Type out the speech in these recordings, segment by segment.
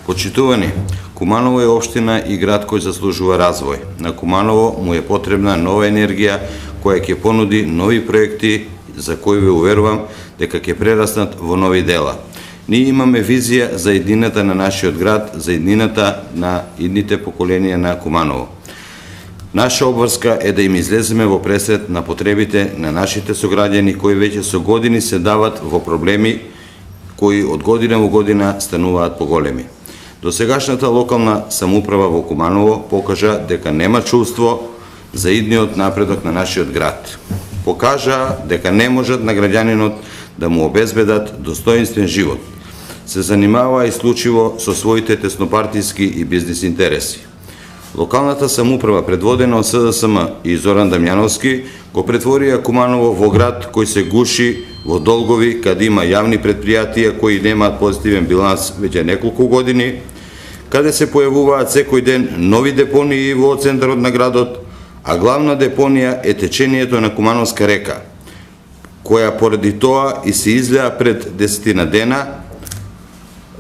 Почитувани, Куманово е општина и град кој заслужува развој. На Куманово му е потребна нова енергија која ќе понуди нови проекти за кои ве уверувам дека ќе прераснат во нови дела. Ние имаме визија за иднината на нашиот град, за иднината на идните поколенија на Куманово. Наша обврска е да им излеземе во пресрет на потребите на нашите сограѓани кои веќе со години се дават во проблеми кои од година во година стануваат поголеми. Досегашната локална самоуправа во Куманово покажа дека нема чувство за идниот напредок на нашиот град. Покажа дека не можат на граѓанинот да му обезбедат достоинствен живот. Се занимава исклучиво со своите теснопартиски и бизнис интереси. Локалната самоуправа, предводена од СДСМ и Зоран Дамјановски, го претворија Куманово во град кој се гуши во долгови, каде има јавни предпријатија кои немаат позитивен биланс веќе неколку години, каде се појавуваат секој ден нови депонии во центарот на градот, а главна депонија е течението на Кумановска река, која поради тоа и се излеа пред 10 дена.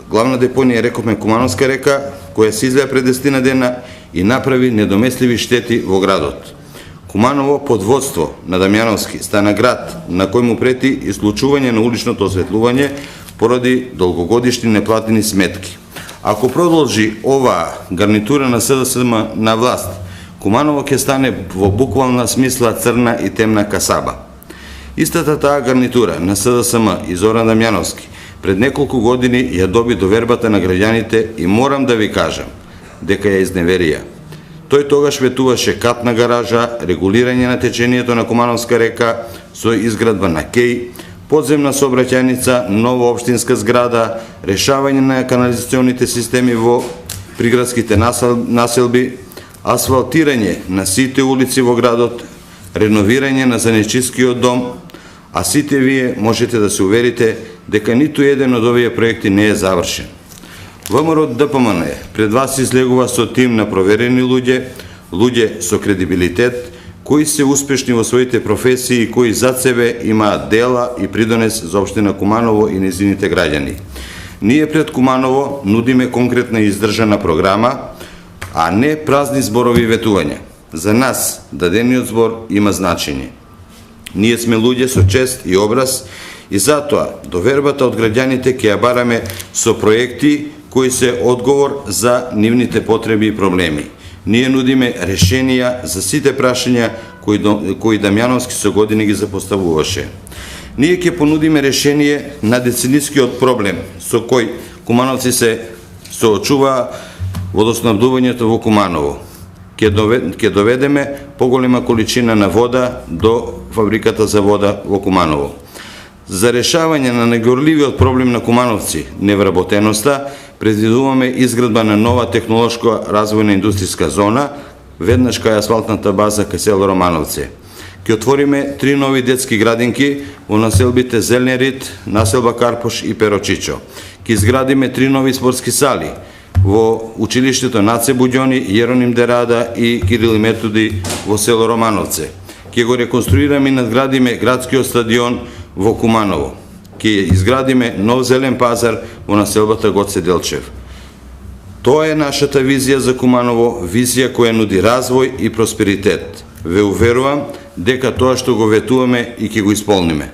Главна депонија, рековме, Кумановска река, која се излеа пред 10 дена и направи недоместливи штети во градот. Куманово под водство на Дамјановски стана град на кој му прети исклучување на уличното осветлување поради долгогодишни неплатени сметки. Ако продолжи ова гарнитура на СДСМ на власт, Куманово ќе стане во буквална смисла црна и темна касаба. Истата таа гарнитура на СДСМ и Зоран Дамјановски пред неколку години ја доби довербата на граѓаните и морам да ви кажам дека ја изневерија. Тој тогаш ветуваше капна гаража, регулирање на течението на Кумановска река со изградба на кеј, подземна сообраќајница, нова општинска зграда, решавање на канализационите системи во приградските населби, асфалтирање на сите улици во градот, реновирање на занечискиот дом, а сите вие можете да се уверите дека ниту еден од овие проекти не е завршен. ВМРО ДПМН пред вас излегува со тим на проверени луѓе со кредибилитет, кои се успешни во своите професии и кои зад себе имаат дела и придонес за општина Куманово и незините граѓани. Ние пред Куманово нудиме конкретна и издржана програма, а не празни зборови и ветувања. За нас дадениот збор има значење. Ние сме луѓе со чест и образ и затоа довербата од граѓаните ќе ја бараме со проекти кои се одговор за нивните потреби и проблеми. Ние нудиме решенија за сите прашања кои Дамјановски со години ги запоставуваше. Ние ќе понудиме решение на деценискиот проблем со кој кумановци се соочуваа водоснабдувањето во Куманово. Ќе доведеме поголема количина на вода до фабриката за вода во Куманово. За решавање на најгорливиот проблем на кумановци, невработеноста, предвидуваме изградба на нова технолошка развојна индустријска зона, веднаш кај асфалтната база кај село Романовци. Ќе отвориме 3 нови детски градинки во населбите Зелнерит, населба Карпош и Перочичо. Ќе изградиме 3 нови спортски сали во училиштето Наце Буѓони, Јероним Дерада и Кирил и Методи во село Романовце. Ќе го реконструираме и надградиме градскиот стадион во Куманово. Ќе изградиме нов зелен пазар во населбата Гоце Делчев. Тоа е нашата визија за Куманово, визија која нуди развој и просперитет. Ве уверувам дека тоа што го ветуваме и ќе го исполниме.